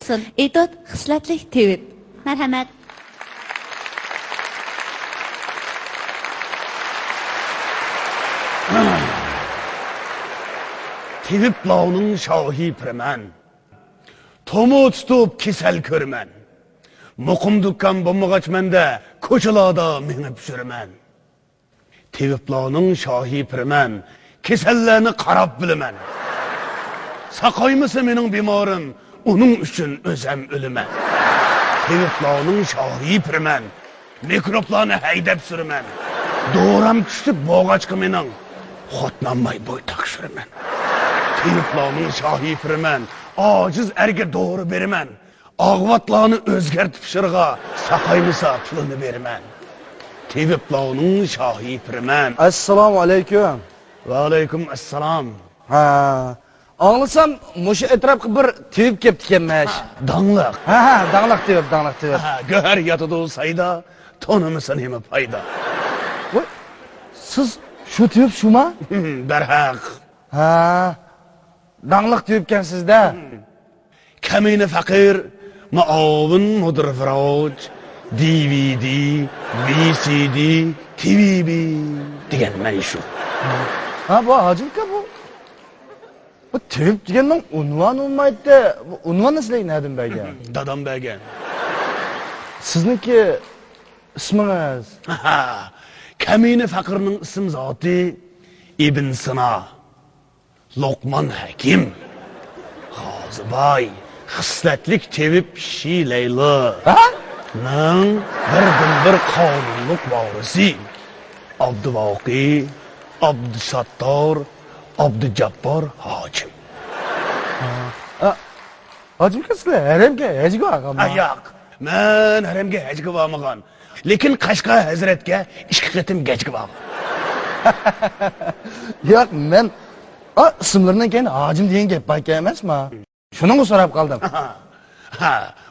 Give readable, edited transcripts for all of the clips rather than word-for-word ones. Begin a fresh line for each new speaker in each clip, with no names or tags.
olsun. Etot xislatlik tevip. Merhamet.
Teviplavның şahi pirmen. Tomu tutup kisel körmen. Muqim dükkan bulmagaç mende koçalada minip sürmen. Teviplavның şahi pirmen. Kesellerini qarab bilemen. Saqaymısı mening bimarim, onun üçün özem ölümen. Teviplavның şahi pirmen. Mikroplarını haydap sürmen. Doğram küçük boğaçkı mening. Xotlanmay boy takşırmen. Teviplavның şahi pirmen. Aciz erge doğru bermen. Ağvatlarını özgertip şırğa. Saqaymısa pulunu bermen. Teviplavның şahi pirmen.
Assalomu alaykum.
Va alaykum assalom.
Ha. Anlasam muşu etrafı bir tevip kepti kenmeş.
Danlıq.
Ha, dağlak tevip.
Göher yatıda olsayda tanımısan hemi payda.
Vay, siz şu tevip şu ma?
Berhaq.
Ha. Dağlak tevipken sizde.
Kamine fakir, maavun mudrafraj, DVD, VCD, TVB degan men şu.
Ha bu hacım ka bu. Bu tevip deganning unvon olmaydi da, bu unvon nasıl nedim belge?
Dadam bergen.
Sizniki isminiz?
Kamine fakirning ism zoti Ibn Sina, Luqman Hakim, Hozibay, xislatlik tevip Şileyli.
Ha?
Nang bir qonunluq varisi. Abduvaqi, Abdusattor, Abdujabbor Hacim.
Hacım ka sizlar haremga hajga borganmi?
Yo'q, men haramga hajga bormagan. Lekin Qashqa hazratga 2 qatim hajga borgan.
Yo'q, men ismlaridan keyin hacim degan gap bor emasmi? Shuni so'rab qoldim.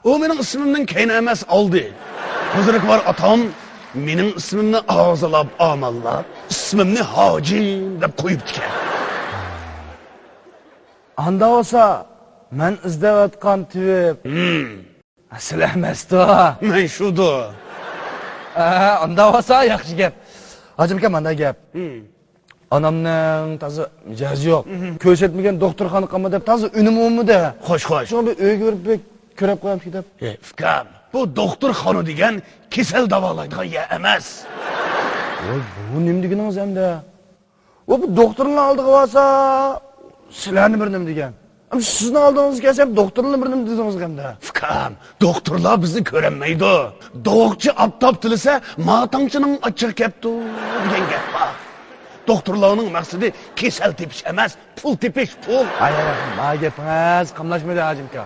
O mening ismimdan keyin emas oldi. Hozirgi var atam mening ismimni og'zilab amallab, ismimni Hojim deb qo'yibdi ekan.
Anda olsa men izlayotgan tevip asl emasdi.
Men shudu.
Anda olsa yaxshi gap. Hacim ka menda gap. Anamning tazi mijozi yo'q. Ko'rsatmagan doktorxona qilma deb tazi unimumida.
Xo'sh.
Shuni bir uyga yurib ko'rib qo'yam deb.
Fikam, bu doktorxona degan kesel davolaydigan yer emas.
Voy, bu nima deganingiz hamda? Bu doktorning oldiga borsa, sizlarni bir nima degan. Ama sizni oldingizga kelsa ham doktorning bir nima dedingiz hamda.
Fikam, doktorlar bizni ko'rinmaydi. Do'qchi aptop tilisa, matamchining ochiq kepti degan gap bor. Doktorlarning maqsadi kesel tepish emas, pul tepish, pul.
Ay, ma gapingiz qamlashmaydi hajimka.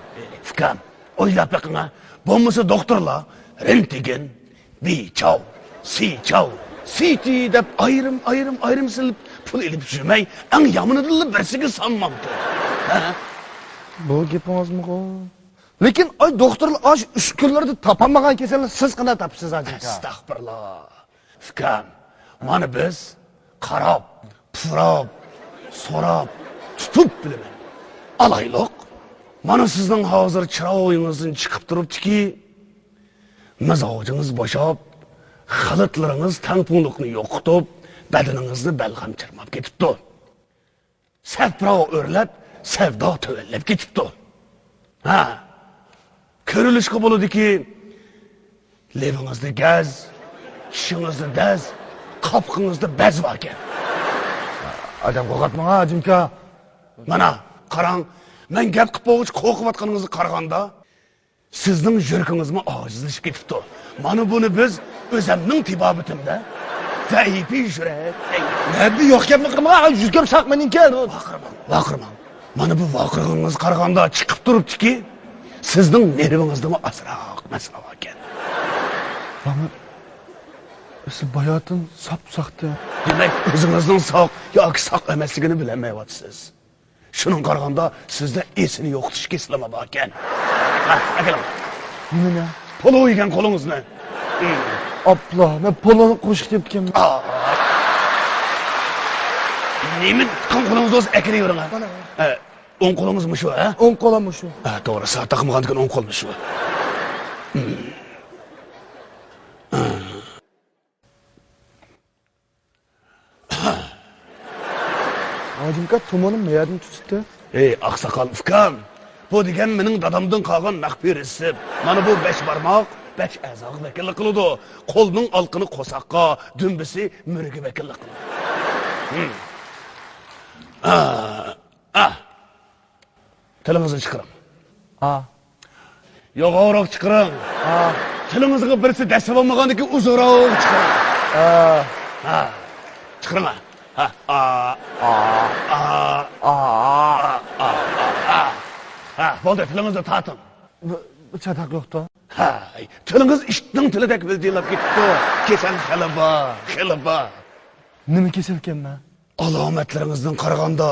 Fikam, o'ylab baqing. Bo'lmasa doktorlar rentgen, B-chow, C-chow, CT deb ayrim silib pul ilib yurmay, eng yomonidan birsiga sanmabdi.
Bu gapingizmi qo'y? Lekin ay doktorlar aş 3 kunlarda topamagan kasalni siz qanday topsiz hajimka?
Astagfirullah. Fikam, mana biz qarab, purab, so'rab, tutib bilaman. Alayliq. Mana sizning hozir chiroyingizdan chiqib turibdiki, mizojingiz bo'shab, xilitlaringiz tangpunliqni yo'qotib, badaningizni balg'am chirmab ketibdi. Safro o'rlab, savdo tuvallab ketibdi. Ko'rilishga bo'ladiki, levingizda gaz, tishingizda daz, qopqingizda bez bor ekan.
Adam qo'rqatmang hajimka.
Mana qarang, men gap qilib bo'g'ich qo'rqiyotganingizni qaraganda, sizning yuragingizmi ojizlashib ketibdi. Mana buni biz o'zimning tibobitimda zaifi yurak.
Nima yo'q gapni qilma, yurgam saqmaning-kan.
Vaqirman. Mana bu voqeangiz qaraganda chiqib turibdiki, sizning nervingizdami asroq masala bor ekan.
Mana siz bayotun sap-saqda.
Demak, o'zingizning sog' yoki sog' emasligini bilmayapsiz. Shuning qaraganda sizda esini yo'qotish keslama bor ekan. Akalam.
Nima?
Polo yegan qo'lingizni.
Abla, men poloni qo'shiq debkanman.
Nima qo'lingizni o'z akini yo'ring. o'ng qo'lingizmi shu, ha?
o'ng qo'lim shu.
Ha, to'g'ri, soat taqmagandan o'ng qo'lmi shu.
Hacım aka tumonim nereden tuttu?
Ey, oqsoqol ukam. Bu degan mening dadamdan qolgan maxfiy resept. Mana bu 5 barmoq 5 a'zoga vakillik qiladi. Qo'lning olqini qo'saqqa, dumbisi muriga vakillik qiladi. Tilingizni chiqaring.
Ha.
Yo'g'oroq chiqaring.
Ha.
Tilingizga birisi dasib olmagandan uzunroq chiqaring. Ha. Chiqaring. Ha, bo'ldi, tilingizni torting.
Bu çatak yoktu.
Ha, tilingiz ishning tilidek vildillab ketdi. Kesal xilaba.
Nima kesilganman?
Alomatlaringizdan qaraganda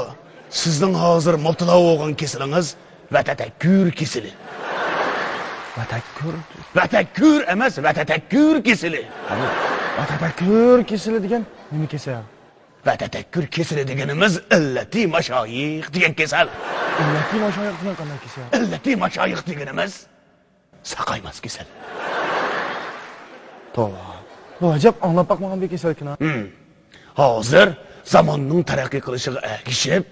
sizning hozir mubtalo bo'lgan kesalingiz vatatakkur kesili.
Vatakkur.
Vatakkur emas, vatatakkur kesili.
Vatakkur kesili degan nima kesal?
Vatatakkur kesili deganimiz illati mashoyix degan kesal.
İllati maşayık degan qanday kesal?
Illati mashoyix deganimiz saqaymas kesal.
To'g'ri. Bu ajab anglab bakmagan bir kesal ekan.
Hozir zamonning taraqqiy qilishiga ergishib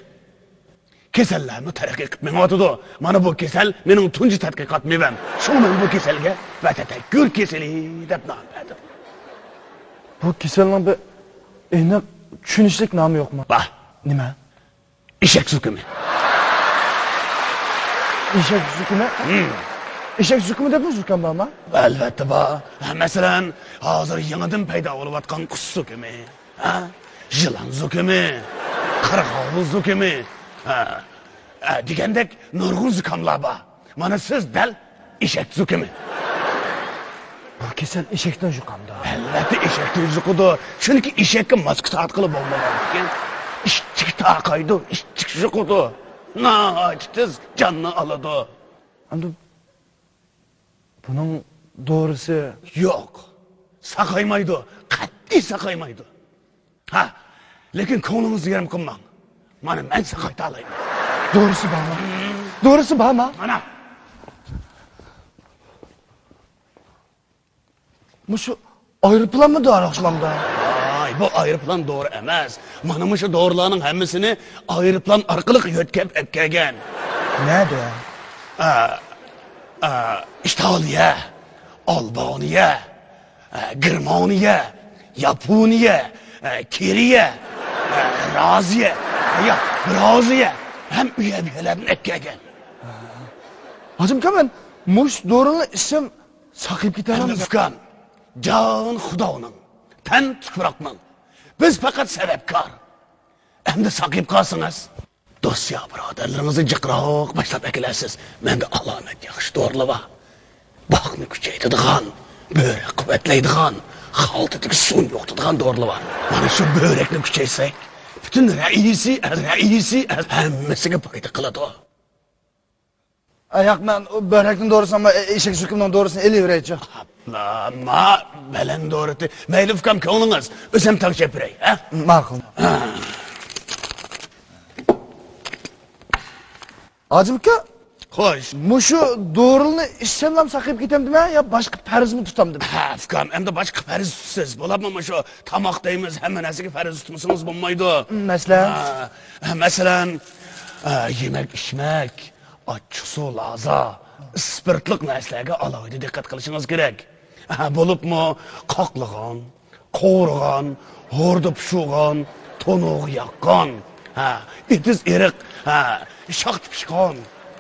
kasallarni taraqqiy qilmayotdi. Mana bu kasal mening tunji tadqiqot mevam. Shu men bu kasalga vatatakkur kesali deb nom berdim.
Bu kesalning bir aniq tushunishlik nomi yo'qmi?
Bah,
Nima?
eshak sukumi.
Eshak sukumi? Eshak sukumi deb sukam bormi?
Albatta bor. Masalan, hozir yangidan paydo bo'layotgan qush sukumi, ha? Yılan zukumi, qirg'oq zukumi, degandek nurg'un zukamlar bor. Mana siz dal eshak zukumi.
Bu kesal eshakdan yuqamda.
Albatta eshakdan yuqadi. Chunki eshakka maskot qilib bo'lmagan ekan. Ishchik taqaydi, ishchik yuqadi. Nahaytiz canını aladi.
Endi buning doğrusu
Yo'q. Saqaymaydi, qat'iy saqaymaydi. Ha, lekin ko'nglingizni yarim qilmang. Mana men saqayta olayman.
doğrusu bormi? Doğrusu bormi?
Mana
Bu şu aeroplanmı doğruqlamda?
Ay, bu aeroplan doğru emas. Mana shu doğrularning hammasini aeroplan orqali yo'tkab kelgan.
Nerede?
İtalya, Albaniya, Germaniya, Yaponiya, Kiriya, Roziya, Roziya ham uyalarni kelgan.
Hacım kamen muş doğrunu isem saqib ketaman.
Ukam, jon Xudoning, tan tuproqning. Biz faqat sababkor. Endi saqib qolsangiz, do'stya birodarlaringizni jiqroq boshlab kelasiz. Menda alomat yaxshi dorilar bor. Baqni kuchaytiradigan, börek quvvatlaydigan, xaltadagi suv yo'qotadigan dorilar bor. Mana shu börekni kuchaysak, butun raisi hammasiga foyda qiladi.
Ayak ben börekten doğrusu ama eşek sükümden doğrusunu eli vereceğim.
Ma bilan doğruti. Mayli ukam ko'nglingiz, o'zim taqshab beray, ha?
Ma'qul. Hacım ka
Xo'sh.
muşu doğrulunu istemem saqib ketem deme ya başka perz mi tutam deme.
Ha, ukam, endi boshqa farz tutsiz bo'ladimi? Shu tomoq deymiz, hamma narsaga farz tutmasangiz bo'lmaydi.
Mesela?
Masalan, yemek içmek, açık su, laza, spirtlik narsalarga alohida diqqat qilishingiz kerak. Bo'libmi, qoqlagan, qo'rg'an, ho'rda pishgan, to'noq yoqqan, etiz eriq, shox pishgan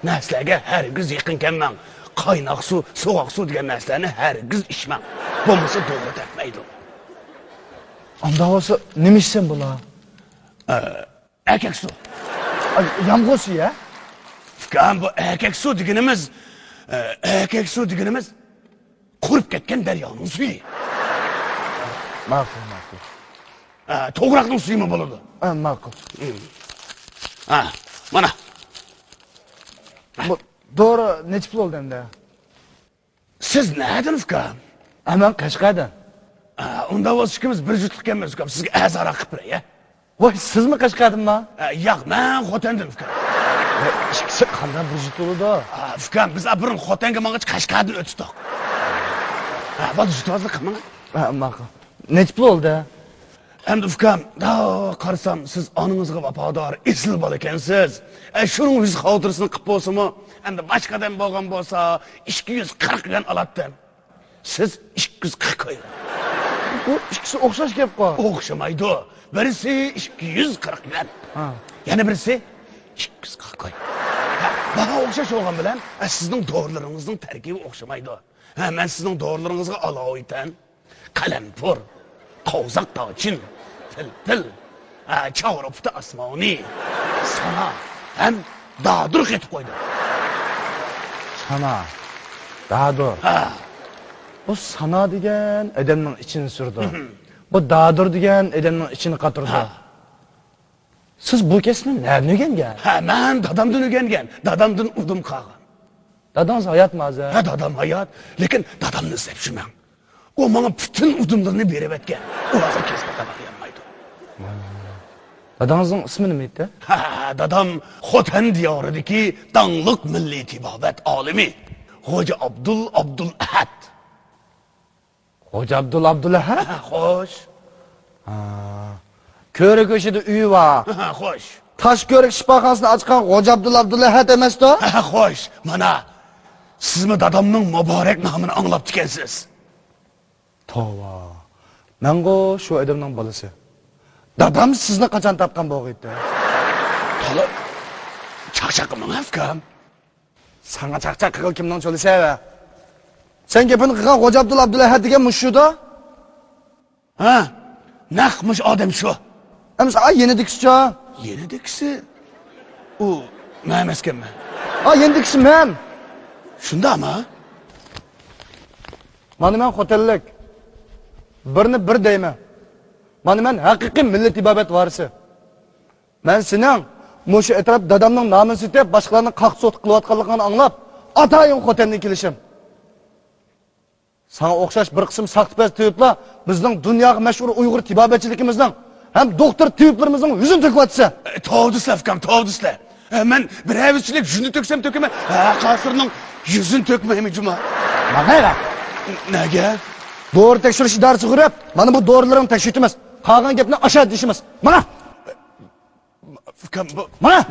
narsalarga hargiz yaqin kelmang. Qaynoq suv, sovuq suv degan narsalarni hargiz ichmang. Bo'lmasa to'g'ri tepmaydi.
Anda olsa ne içsem bula?
Erkek su.
Yamg'ir suv ya?
Ukam, bu erkek su deganimiz qurib ketgan daryoning suvi.
Ma'qul, ma'qul.
To'g'roqning suyimi bo'ladi.
Ma'qul.
Mana.
Bu doğru neçe pul oldu hem de?
Siz nereden ukam?
Hemen Kaşgar'dan.
Unda bo'lsa ikimiz bir juftlik emas ukam. Sizga azara qilib beray, ya?
Vay siz mi Kaşgar'dan mı?
Yo'q, men Xotandan ukam.
İkisi qanday burjit bo'ldi?
Ukam, biz burun xotanga mang'ich Qashqardan o'tdik. Bak jutibazlik qilma.
Ma'qul. Nech pul bo'ldi?
Endi ukam, da qarasam siz onangizga vafodor, esil bola ekansiz. Shuning o'z xotirasini qilib bo'lsa-mu, endi boshqadan bo'lgan bo'lsa 240 yuan olatdim. Siz 240 qo'ying.
Bu ikkisi o'xshash gap-ku.
O'xshamaydi. Birisi 240 yuan. Yana birisi 240 qo'y. Baho o'xshash bo'lgan bilan sizning dorilaringizning tarkibi o'xshamaydi. Men sizning dorilaringizga alovitan, qalampur, qovzaq tochin, til, chavrofta asmoniy, sana ham dadur etib qo'ydi.
Sana. Dadur. Bu sana degan odamning ichini surdi. Bu dadur degan odamning ichini qatirdi. Siz bu kesni nereden öğrengen?
Men dadamdan o'rgangan, dadamdan udim qolgan.
Dadanız hayat mı azı?
Dadam hayat, lekin dadamni izlab shurmang. O bana bütün udumlarını berib etgan. O hozir kesmaka baqyapmaydi.
Dadanızın ismi nimeydi?
Dadam Xotan diyoridagi dangliq milliy tibobat olimi. Xo'ja Abdul Ahad.
Hoca Abdullah.
Xo'sh.
Köre köşede üyü var.
Xo'sh.
Taşkörük şifaxonasini açkan Hoca Abdullah emas da?
Xo'sh. Mana sizmi dadamning muborak nomini anglab ekansiz.
Tova. Mengo şu adamның balası. Dadam sizni qachon topgan bo'g'iydi?
To'la chaqchaq qilmang ukam.
Sana çaqchaq qilgan kimning cho'lisi? Sen gapini qilgan Hoca Abdullah degan mushuda?
Naqmish odam shu.
Emas, yenidikisi.
Yenidikisi. U men emaskanman.
Yenidikisi men.
Shundami?
Mana men xotinlik. Birni bir deyman. Mana men haqiqiy millat ibodat varisi. Men sening mushu etraf dadamning nomini sitib, boshqalarning qaq sot qilayotganligini anglab, atayin xotinlik kelishim. Sana o'xshash bir qism saqtpaz tiyiblar bizning dunyoga mashhur Uyg'ur tibobatchiligimizning ham doktor tiyiblarimizning yuzini to'kyapti.
Tovdislar ukam, tovdislar. Men bir avizchilik yuzini to'ksam to'kaman, qasrning yuzini to'kmayman juma.
Mana
nega?
Doğru tekshirish idorasi qurib, mana bu dorilarni tekshirtimiz. Qolgan gapni aşağı deyishimiz. Mana.
Ukam,
Mana.